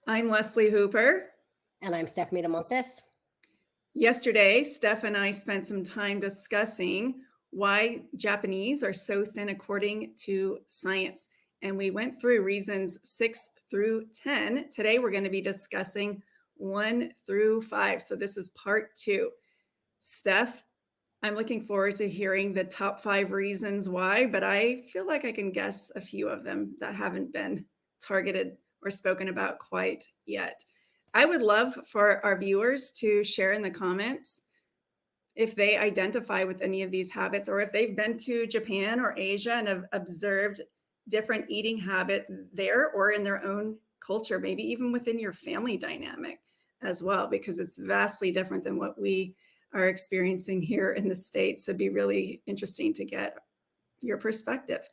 I'm Leslie Hooper. And I'm Steph Montes. Yesterday, Steph and I spent some time discussing why Japanese are so thin according to science. And we went through reasons 6 through 10. Today, we're going to be discussing 1 through 5. So this is part 2. Steph, I'm looking forward to hearing the top 5 reasons why, but I feel like I can guess a few of them that haven't been targeted or spoken about quite yet. I would love for our viewers to share in the comments if they identify with any of these habits or if they've been to Japan or Asia and have observed different eating habits there or in their own culture, maybe even within your family dynamic as well, because it's vastly different than what we are experiencing here in the States. It'd be really interesting to get your perspective.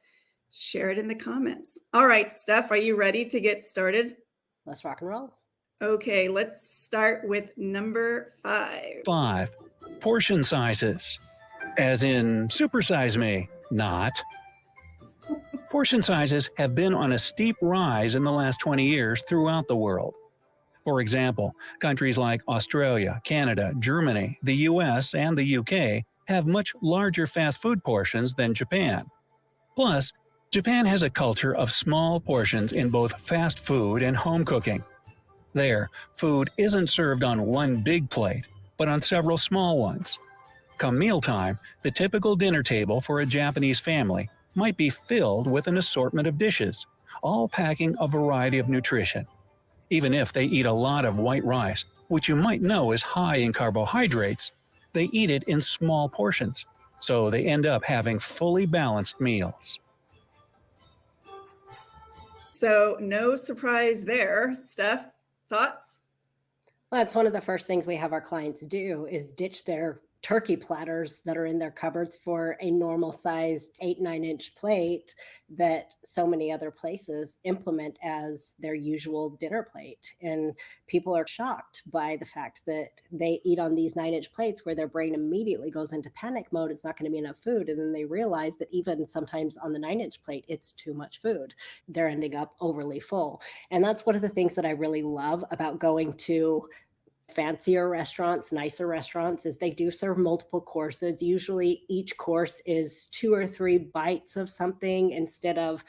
Share it in the comments. All right, Steph, are you ready to get started? Let's rock and roll. Okay, let's start with number 5. 5. Portion sizes. As in supersize me, not. Portion sizes have been on a steep rise in the last 20 years throughout the world. For example, countries like Australia, Canada, Germany, the US, and the UK have much larger fast food portions than Japan. Plus, Japan has a culture of small portions in both fast food and home cooking. There, food isn't served on one big plate, but on several small ones. Come mealtime, the typical dinner table for a Japanese family might be filled with an assortment of dishes, all packing a variety of nutrition. Even if they eat a lot of white rice, which you might know is high in carbohydrates, they eat it in small portions, so they end up having fully balanced meals. So, no surprise there. Steph, thoughts? Well, that's one of the first things we have our clients do is ditch their turkey platters that are in their cupboards for a normal sized 8-9 inch plate that so many other places implement as their usual dinner plate. And people are shocked by the fact that they eat on these 9-inch plates where their brain immediately goes into panic mode. It's not going to be enough food. And then they realize that even sometimes on the 9-inch plate, it's too much food. They're ending up overly full. And that's one of the things that I really love about going to fancier restaurants, nicer restaurants, is they do serve multiple courses. Usually each course is 2 or 3 bites of something instead of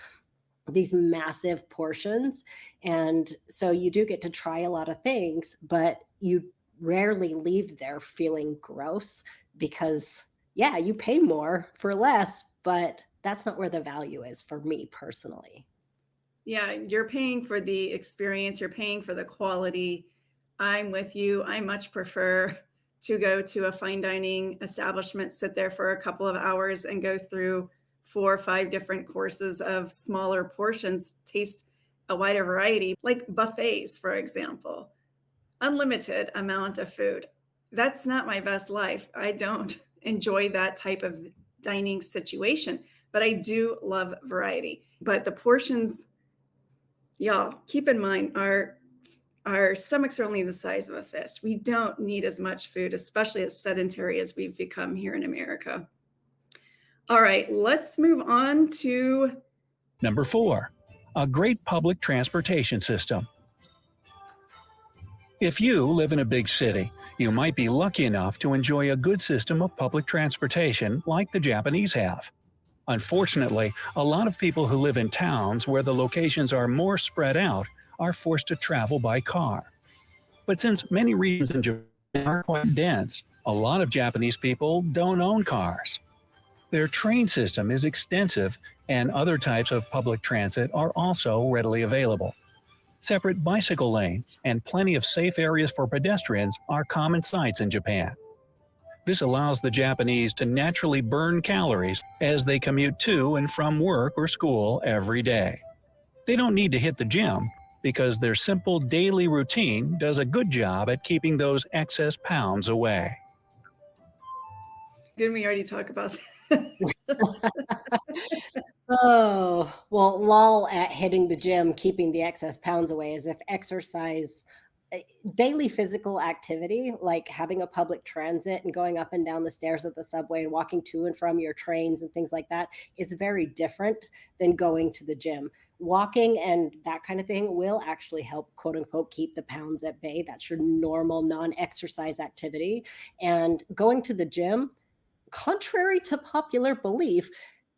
these massive portions. And so you do get to try a lot of things, but you rarely leave there feeling gross because, yeah, you pay more for less, but that's not where the value is for me personally. Yeah, you're paying for the experience, you're paying for the quality. I'm with you. I much prefer to go to a fine dining establishment, sit there for a couple of hours and go through 4 or 5 different courses of smaller portions, taste a wider variety, like buffets, for example. Unlimited amount of food. That's not my best life. I don't enjoy that type of dining situation, but I do love variety. But the portions, y'all, keep in mind, our stomachs are only the size of a fist. We don't need as much food, especially as sedentary as we've become here in America. All right, let's move on to Number 4. A great public transportation system. If you live in a big city, you might be lucky enough to enjoy a good system of public transportation like the Japanese have. Unfortunately, a lot of people who live in towns where the locations are more spread out are forced to travel by car. But since many regions in Japan are quite dense, a lot of Japanese people don't own cars. Their train system is extensive, and other types of public transit are also readily available. Separate bicycle lanes and plenty of safe areas for pedestrians are common sights in Japan. This allows the Japanese to naturally burn calories as they commute to and from work or school every day. They don't need to hit the gym because their simple daily routine does a good job at keeping those excess pounds away. didn't we already talk about that? Oh, well, lol at hitting the gym, keeping the excess pounds away, as if exercise daily physical activity, like having a public transit and going up and down the stairs of the subway and walking to and from your trains and things like that, is very different than going to the gym. Walking and that kind of thing will actually help, quote unquote, keep the pounds at bay. That's your normal non exercise activity. And going to the gym, contrary to popular belief,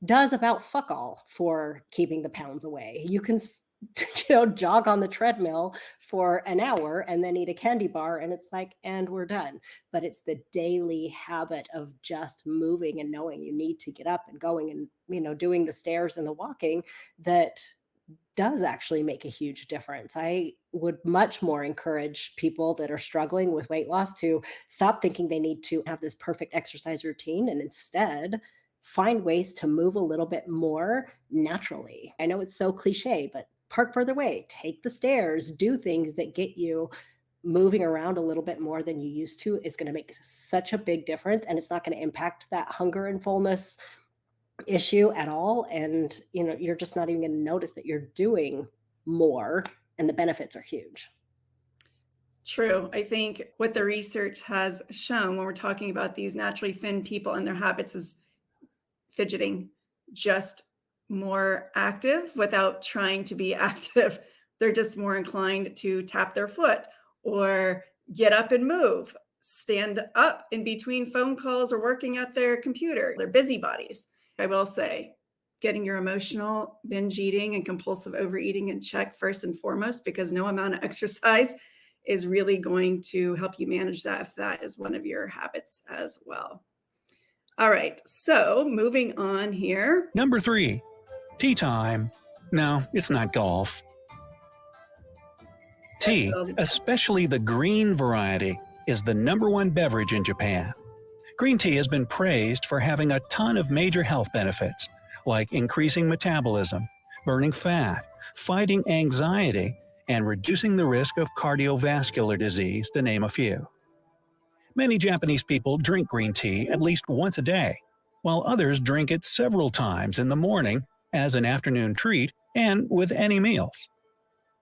does about fuck all for keeping the pounds away. You can jog on the treadmill for an hour and then eat a candy bar and it's like, and we're done. But it's the daily habit of just moving and knowing you need to get up and going and, doing the stairs and the walking that does actually make a huge difference. I would much more encourage people that are struggling with weight loss to stop thinking they need to have this perfect exercise routine and instead find ways to move a little bit more naturally. I know it's so cliche, but park further away, take the stairs, do things that get you moving around a little bit more than you used to is going to make such a big difference. And it's not going to impact that hunger and fullness issue at all. And, you're just not even going to notice that you're doing more and the benefits are huge. True. I think what the research has shown when we're talking about these naturally thin people and their habits is fidgeting, just more active without trying to be active. They're just more inclined to tap their foot or get up and move, stand up in between phone calls or working at their computer. They're busybodies. I will say, getting your emotional binge eating and compulsive overeating in check first and foremost, because no amount of exercise is really going to help you manage that if that is one of your habits as well. All right, so moving on here. Number 3, tea time. No, it's not golf. Tea, especially the green variety, is the number 1 beverage in Japan. Green tea has been praised for having a ton of major health benefits, like increasing metabolism, burning fat, fighting anxiety, and reducing the risk of cardiovascular disease, to name a few. Many Japanese people drink green tea at least once a day, while others drink it several times in the morning as an afternoon treat and with any meals.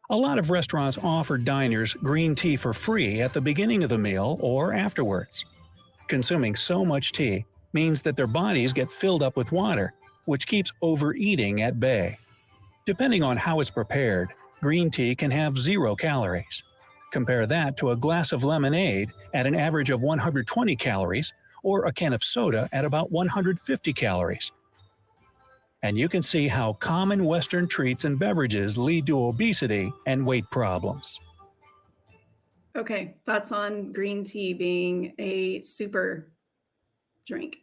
A lot of restaurants offer diners green tea for free at the beginning of the meal or afterwards. Consuming so much tea means that their bodies get filled up with water, which keeps overeating at bay. Depending on how it's prepared, green tea can have 0 calories. Compare that to a glass of lemonade at an average of 120 calories or a can of soda at about 150 calories. And you can see how common Western treats and beverages lead to obesity and weight problems. Okay, thoughts on green tea being a super drink?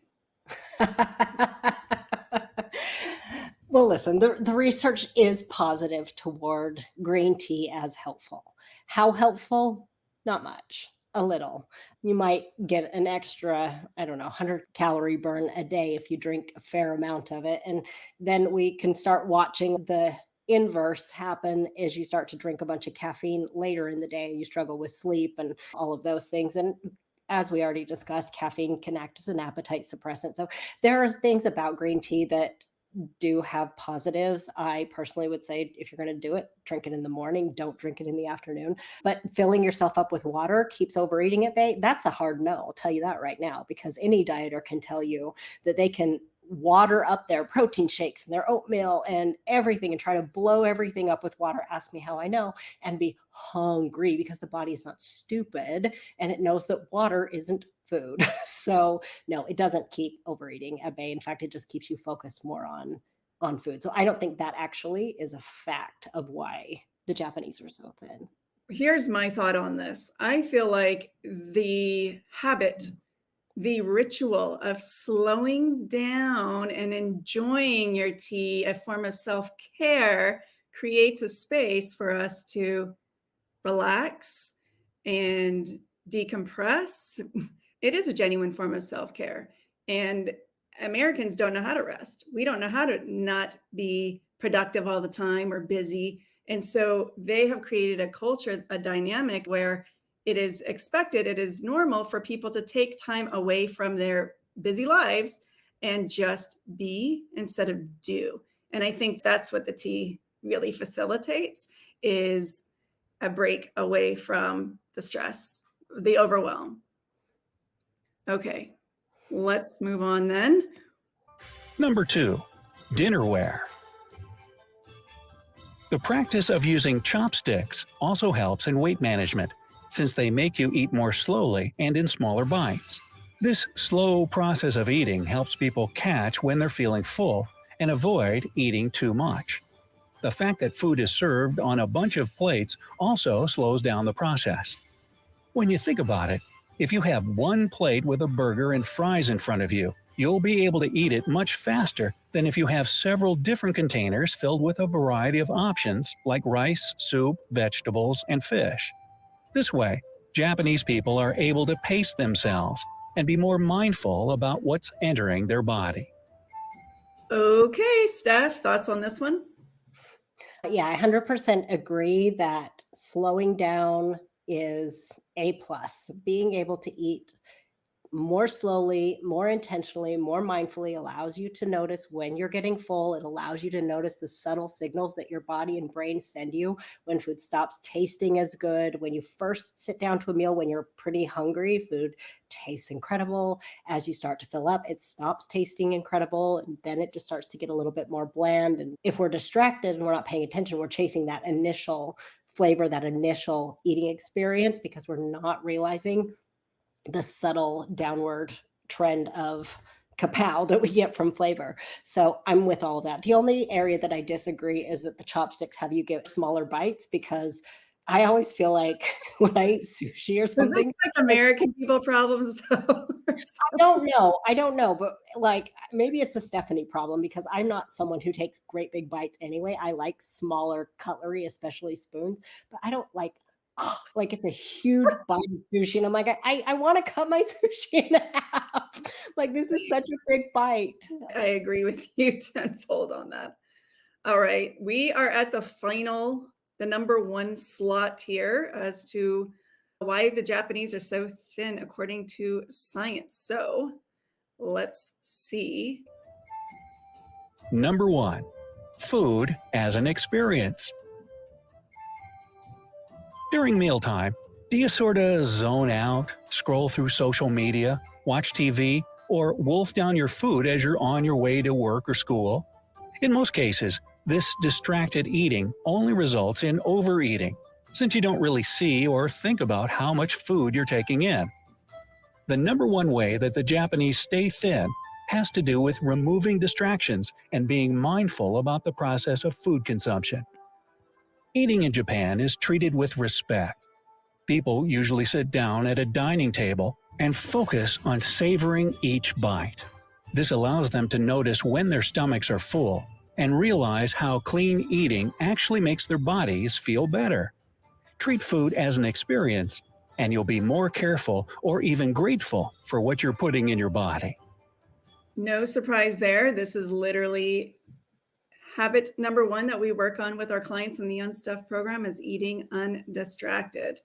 Well, listen, the research is positive toward green tea as helpful. How helpful? Not much. A little. You might get an extra, I don't know, 100-calorie burn a day if you drink a fair amount of it. And then we can start watching the inverse happen as you start to drink a bunch of caffeine later in the day. You struggle with sleep and all of those things. And as we already discussed, caffeine can act as an appetite suppressant. So there are things about green tea that do have positives. I personally would say if you're going to do it, drink it in the morning, don't drink it in the afternoon. But filling yourself up with water keeps overeating at bay. That's a hard no. I'll tell you that right now, because any dieter can tell you that they can water up their protein shakes and their oatmeal and everything and try to blow everything up with water. Ask me how I know, and be hungry, because the body is not stupid and it knows that water isn't food. So no, it doesn't keep overeating at bay. In fact, it just keeps you focused more on food. So I don't think that actually is a fact of why the Japanese are so thin. Here's my thought on this. I feel like the habit, the ritual of slowing down and enjoying your tea, a form of self-care, creates a space for us to relax and decompress. It is a genuine form of self-care. And Americans don't know how to rest. We don't know how to not be productive all the time or busy. And so they have created a culture, a dynamic where it is expected, it is normal for people to take time away from their busy lives and just be instead of do. And I think that's what the tea really facilitates, is a break away from the stress, the overwhelm. Okay, let's move on then. Number 2. Dinnerware. The practice of using chopsticks also helps in weight management, since they make you eat more slowly and in smaller bites. This slow process of eating helps people catch when they're feeling full and avoid eating too much. The fact that food is served on a bunch of plates also slows down the process. When you think about it, if you have one plate with a burger and fries in front of you, you'll be able to eat it much faster than if you have several different containers filled with a variety of options like rice, soup, vegetables, and fish. This way, Japanese people are able to pace themselves and be more mindful about what's entering their body. Okay, Steph, thoughts on this one? Yeah, I 100% agree that slowing down is a plus. Being able to eat more slowly, more intentionally, more mindfully allows you to notice when you're getting full. It allows you to notice the subtle signals that your body and brain send you when food stops tasting as good. When you first sit down to a meal, when you're pretty hungry, food tastes incredible. As you start to fill up, it stops tasting incredible. And then it just starts to get a little bit more bland. And if we're distracted and we're not paying attention, we're chasing that initial flavor, that initial eating experience because we're not realizing the subtle downward trend of kapow that we get from flavor. So I'm with all that. The only area that I disagree is that the chopsticks have you get smaller bites because I always feel like when I eat sushi or Is this something, like like American people problems though? I don't know, but like maybe it's a Stephanie problem because I'm not someone who takes great big bites anyway. I like smaller cutlery, especially spoons, but I don't like like it's a huge bite of sushi. And I'm like, I want to cut my sushi in half. Like this is such a big bite. I agree with you tenfold on that. All right, we are at the number one slot here as to why the Japanese are so thin according to science. So let's see. Number 1. Food as an experience. During mealtime, do you sorta zone out, scroll through social media, watch TV, or wolf down your food as you're on your way to work or school? In most cases, this distracted eating only results in overeating, since you don't really see or think about how much food you're taking in. The number one way that the Japanese stay thin has to do with removing distractions and being mindful about the process of food consumption. Eating in Japan is treated with respect. People usually sit down at a dining table and focus on savoring each bite. This allows them to notice when their stomachs are full and realize how clean eating actually makes their bodies feel better. Treat food as an experience, and you'll be more careful or even grateful for what you're putting in your body. No surprise there. This is literally habit number one that we work on with our clients in the Unstuffed program is eating undistracted.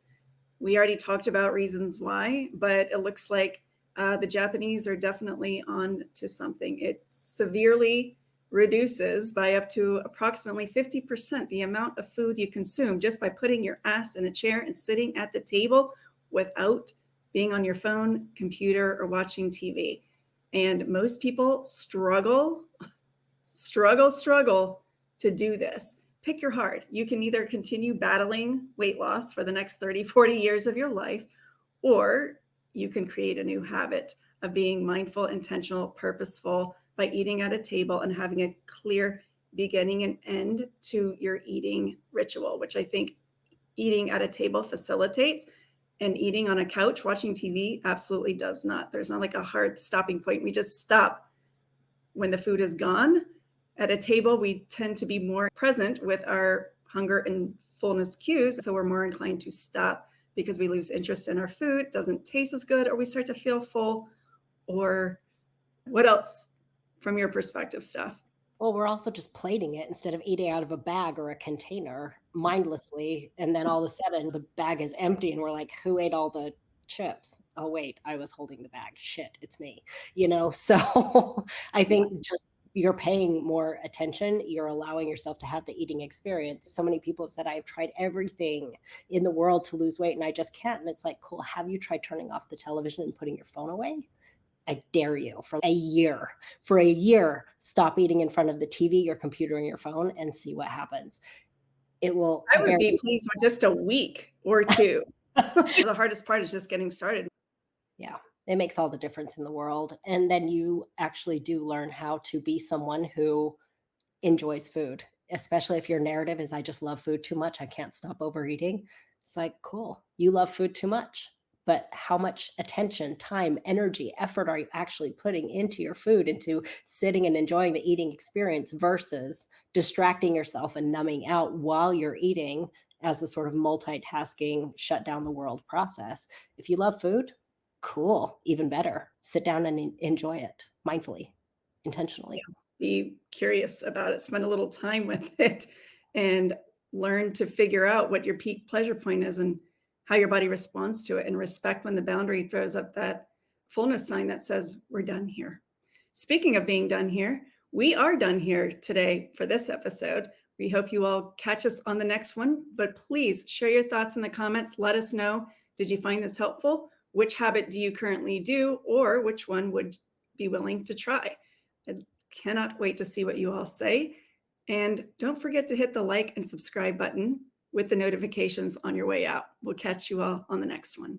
We already talked about reasons why, but it looks like the Japanese are definitely on to something. It severely reduces by up to approximately 50% the amount of food you consume just by putting your ass in a chair and sitting at the table without being on your phone, computer, or watching TV. And most people struggle to do this. Pick your heart. You can either continue battling weight loss for the next 30, 40 years of your life, or you can create a new habit of being mindful, intentional, purposeful by eating at a table and having a clear beginning and end to your eating ritual, which I think eating at a table facilitates, and eating on a couch watching TV absolutely does not. There's not like a hard stopping point. We just stop when the food is gone. At a table, we tend to be more present with our hunger and fullness cues. So we're more inclined to stop because we lose interest in our food, doesn't taste as good, or we start to feel full. Or what else from your perspective, Steph? Well, we're also just plating it instead of eating out of a bag or a container mindlessly. And then all of a sudden the bag is empty and we're like, who ate all the chips? Oh, wait, I was holding the bag. Shit, it's me. So I think just you're paying more attention. You're allowing yourself to have the eating experience. So many people have said, I've tried everything in the world to lose weight and I just can't. And it's like, cool. Have you tried turning off the television and putting your phone away? I dare you for a year. For a year, stop eating in front of the TV, your computer, and your phone and see what happens. It will I would very be pleased with just a week or two. The hardest part is just getting started. yeah, it makes all the difference in the world. And then you actually do learn how to be someone who enjoys food, especially if your narrative is, I just love food too much. I can't stop overeating. It's like, cool. You love food too much. But how much attention, time, energy, effort are you actually putting into your food, into sitting and enjoying the eating experience versus distracting yourself and numbing out while you're eating as a sort of multitasking, shut down the world process? If you love food, cool, even better. Sit down and enjoy it mindfully, intentionally. Be curious about it, spend a little time with it, and learn to figure out what your peak pleasure point is and how your body responds to it, and respect when the boundary throws up that fullness sign that says, we're done here. Speaking of being done here, we are done here today for this episode. We hope you all catch us on the next one, but please share your thoughts in the comments. Let us know, did you find this helpful? Which habit do you currently do, or which one would be willing to try? I cannot wait to see what you all say. And don't forget to hit the like and subscribe button with the notifications on your way out. We'll catch you all on the next one.